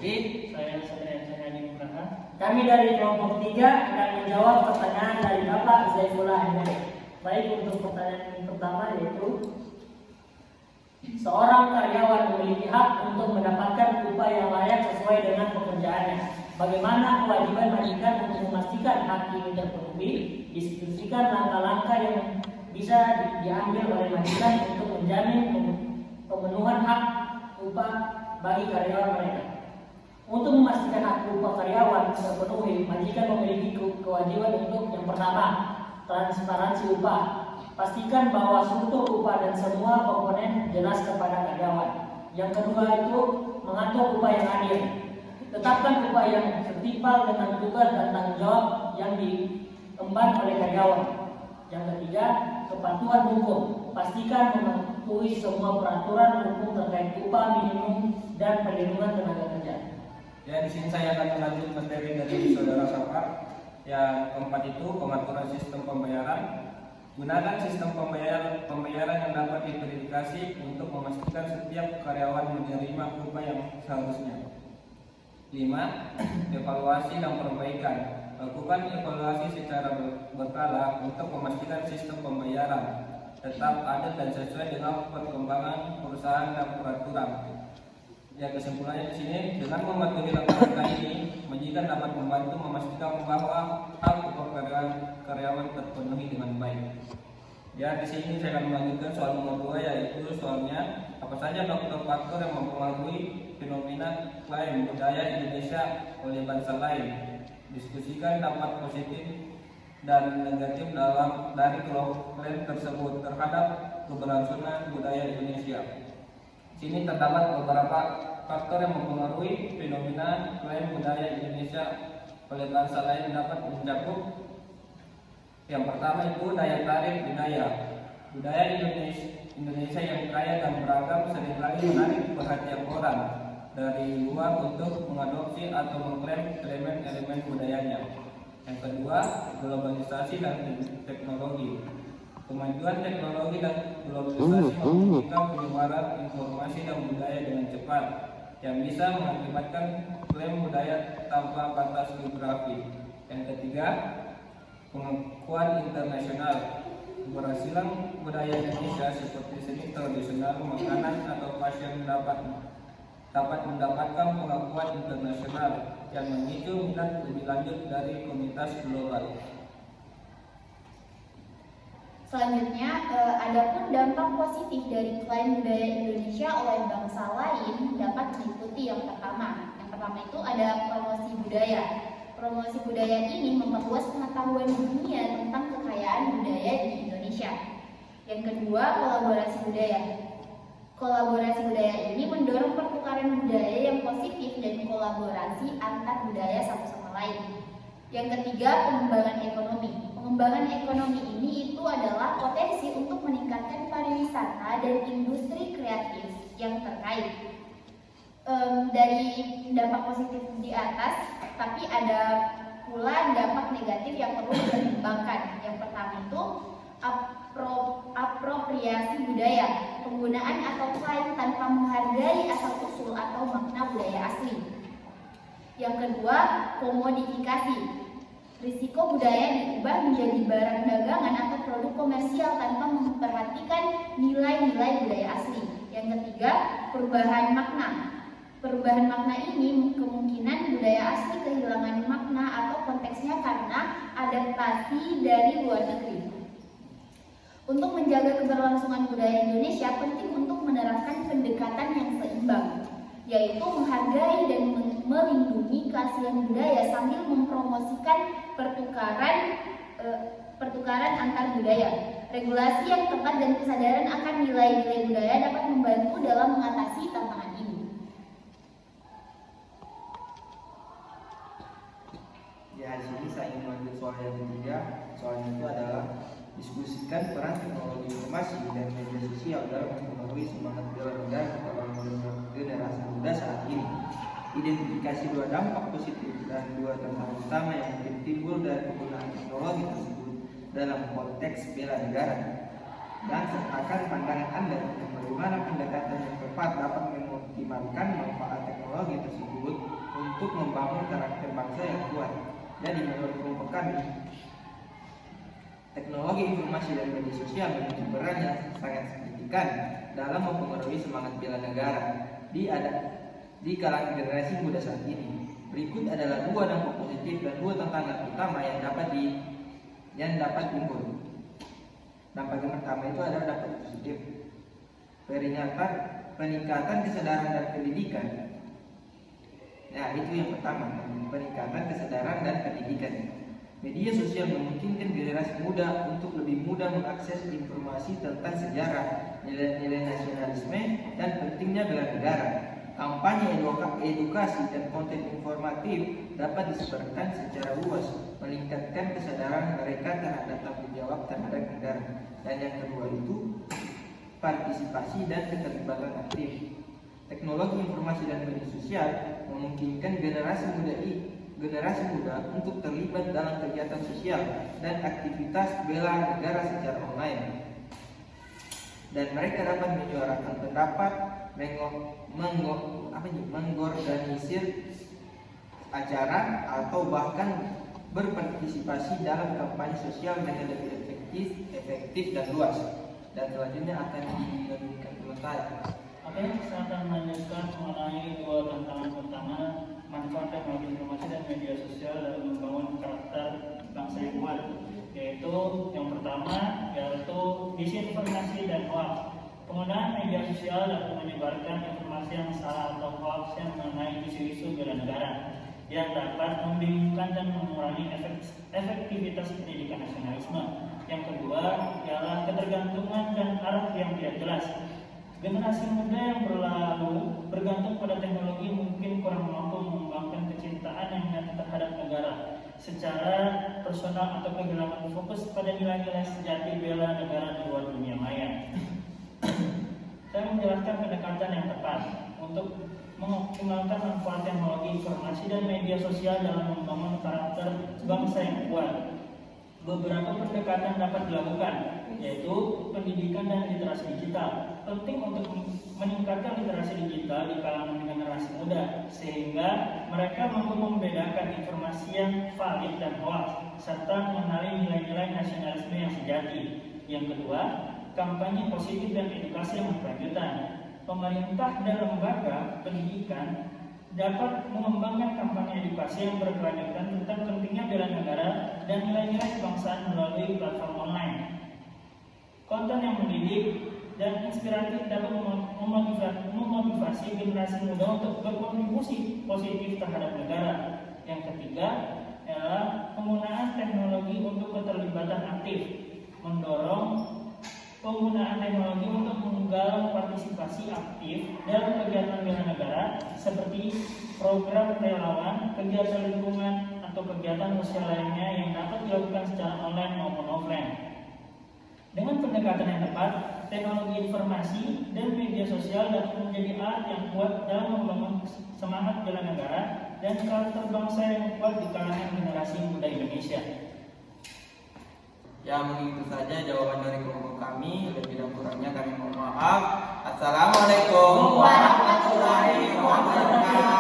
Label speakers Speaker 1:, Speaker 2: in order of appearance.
Speaker 1: Saya Hadi Nugraha. Kami dari kelompok 3 akan menjawab pertanyaan dari Bapak Zaifullah Hidayat. Baik, untuk pertanyaan pertama yaitu seorang karyawan memiliki hak untuk mendapatkan upah yang layak sesuai dengan pekerjaannya. Bagaimana kewajiban majikan untuk memastikan hak ini terpenuhi? Diskusikan langkah-langkah yang bisa diambil oleh majikan untuk menjamin pemenuhan hak upah bagi karyawan mereka. Untuk memastikan hak upah karyawan terpenuhi, majikan memiliki kewajiban untuk yang pertama, transparansi upah. Pastikan bahwa struktur upah dan semua komponen jelas kepada karyawan. Yang kedua itu mengatur upah yang adil. Tetapkan upah yang setimpal dengan tugas dan tanggung jawab yang diemban oleh karyawan. Yang ketiga, kepatuhan hukum. Pastikan mematuhi semua peraturan hukum terkait upah minimum dan perlindungan tenaga kerja.
Speaker 2: Ya, di sini saya akan melanjutkan materi dari saudara Safar. Yang keempat itu pengaturan sistem pembayaran. Gunakan sistem pembayaran yang dapat diverifikasi untuk memastikan setiap karyawan menerima upah yang seharusnya. 5. Evaluasi dan perbaikan. Lakukan evaluasi secara berkala untuk memastikan sistem pembayaran tetap ada dan sesuai dengan perkembangan perusahaan dan peraturan. Ya, kesimpulannya di sini, dengan mematuhi langkah-langkah ini, majikan dapat membantu memastikan bahwa hak upah karyawan terpenuhi dengan baik. Ya, di sini saya akan melanjutkan soal nomor 2, yaitu soalnya apa saja faktor-faktor yang mempengaruhi fenomena klaim budaya Indonesia oleh bangsa lain. Diskusikan dampak positif dan negatif dari klaim tersebut terhadap keberlangsungan budaya Indonesia. Di sini terdapat beberapa faktor yang mempengaruhi fenomena klaim budaya Indonesia oleh bangsa lain dapat mencakup. Yang pertama itu daya tarik budaya. Budaya Indonesia yang kaya dan beragam seringkali menarik perhatian orang dari luar untuk mengadopsi atau mengklaim elemen-elemen budayanya. Yang kedua, globalisasi dan teknologi. Kemajuan teknologi dan globalisasi memungkinkan penyebaran informasi dan budaya dengan cepat yang bisa mengakibatkan klaim budaya tanpa batas geografi. Yang ketiga, pengakuan internasional. Keberhasilan budaya Indonesia seperti seni tradisional, makanan atau fashion dapat mendapatkan pengakuan internasional yang memicu minat lebih lanjut dari komunitas global.
Speaker 3: Selanjutnya, adapun dampak positif dari klaim budaya Indonesia oleh bangsa lain dapat meliputi yang pertama. Yang pertama itu ada promosi budaya. Promosi budaya ini memperluas pengetahuan dunia tentang kekayaan budaya di Indonesia. Yang kedua, kolaborasi budaya. Kolaborasi budaya ini mendorong pertukaran budaya yang positif dan kolaborasi antar budaya satu sama lain. Yang ketiga, pengembangan ekonomi. Pengembangan ekonomi ini itu adalah potensi untuk meningkatkan pariwisata dan industri kreatif yang terkait. Dari dampak positif di atas, tapi ada pula dampak negatif yang perlu dikembangkan. Yang pertama itu apropriasi budaya, penggunaan atau klaim tanpa menghargai asal-usul atau makna budaya asli. Yang kedua, komodifikasi. Risiko budaya diubah menjadi barang dagangan atau produk komersial tanpa memperhatikan nilai-nilai budaya asli. Yang ketiga, perubahan makna. Perubahan makna ini kemungkinan budaya asli kehilangan makna atau konteksnya karena adaptasi dari luar negeri. Untuk menjaga keberlangsungan budaya Indonesia, penting untuk menerapkan pendekatan yang seimbang, yaitu menghargai dan melindungi keaslian budaya sambil mempromosikan pertukaran antar budaya. Regulasi yang tepat dan kesadaran akan nilai-nilai budaya dapat membantu dalam mengatasi tantangan ini.
Speaker 4: Ya, di sini saya ingin lanjut soal yang ketiga. Soalnya itu adalah diskusikan peran teknologi informasi dan media sosial dalam mempengaruhi semangat bela negara kepada generasi muda saat ini. Identifikasi dua dampak positif dan dua tantangan utama yang mungkin timbul dari penggunaan teknologi tersebut dalam konteks bela negara. dan sertakan pandangan Anda tentang bagaimana pendekatan yang tepat dapat mengoptimalkan manfaat teknologi tersebut untuk membangun karakter bangsa yang kuat. Jadi menurut kelompok kami, teknologi informasi dan media sosial memiliki peran yang sangat signifikan dalam mempengaruhi semangat bela negara di kalangan generasi muda saat ini. Berikut adalah 2 dampak positif dan 2 tantangan utama yang dapat timbul. Dampak yang pertama itu adalah dampak positif. Peningkatan kesadaran dan pendidikan. Nah, itu yang pertama, peningkatan kesadaran dan pendidikan. Media sosial memungkinkan generasi muda untuk lebih mudah mengakses informasi tentang sejarah, nilai-nilai nasionalisme, dan pentingnya bela negara. Kampanye edukasi dan konten informatif dapat disebarkan secara luas, meningkatkan kesadaran mereka terhadap tanggung jawab terhadap negara. Dan yang kedua itu partisipasi dan keterlibatan aktif. Teknologi informasi dan media sosial memungkinkan generasi muda untuk terlibat dalam kegiatan sosial dan aktivitas bela negara secara online. Dan mereka dapat menyuarakan pendapat, mengorganisir acara atau bahkan berpartisipasi dalam kampanye sosial dengan lebih efektif dan luas. Dan selanjutnya akan diberikan teman saya.
Speaker 1: Oke, saya akan melanjutkan mengenai 2 tantangan pertama, manfaat teknologi informasi dan media sosial dalam membangun karakter bangsa yang kuat. Yaitu yang pertama yaitu disinformasi dan hoax. Penggunaan media sosial dapat menyebarkan informasi yang salah atau hoax yang mengenai isu-isu bela negara yang dapat membingungkan dan mengurangi efektivitas pendidikan nasionalisme. Yang kedua ialah ketergantungan dan arah yang tidak jelas. Generasi muda yang berlalu bergantung pada teknologi mungkin kurang mampu mengembangkan kecintaan yang nyata terhadap negara secara personal atau kehilangan fokus pada nilai-nilai sejati bela negara di luar dunia maya. Saya menjelaskan pendekatan yang tepat untuk mengoptimalkan manfaat teknologi informasi dan media sosial dalam membangun karakter bangsa yang kuat. Beberapa pendekatan dapat dilakukan, yaitu pendidikan dan literasi digital. Penting untuk meningkatkan literasi digital di kalangan generasi muda, sehingga mereka mampu membedakan informasi yang valid dan hoax, serta mengenali nilai-nilai nasionalisme yang sejati. Yang kedua, kampanye positif dan edukasi yang berkelanjutan. Pemerintah dan lembaga pendidikan dapat mengembangkan kampanye edukasi yang berkelanjutan tentang pentingnya bela negara dan nilai-nilai kebangsaan melalui platform online. Konten yang mendidik dan inspiratif dapat memotivasi generasi muda untuk berkontribusi positif terhadap negara. Yang ketiga adalah penggunaan teknologi untuk keterlibatan aktif, mendorong penggunaan teknologi untuk menggalang partisipasi aktif dalam kegiatan bela negara seperti program relawan, kegiatan lingkungan, atau kegiatan sosial lainnya yang dapat dilakukan secara online maupun offline. Dengan pendekatan yang tepat, teknologi informasi dan media sosial dapat menjadi alat yang kuat dalam membangun semangat bela negara dan karakter bangsa yang kuat di kalangan generasi muda Indonesia.
Speaker 4: Ya, mungkin itu saja jawaban dari kelompok kami. Lebih dan kurangnya kami mohon maaf. Assalamualaikum warahmatullahi wabarakatuh.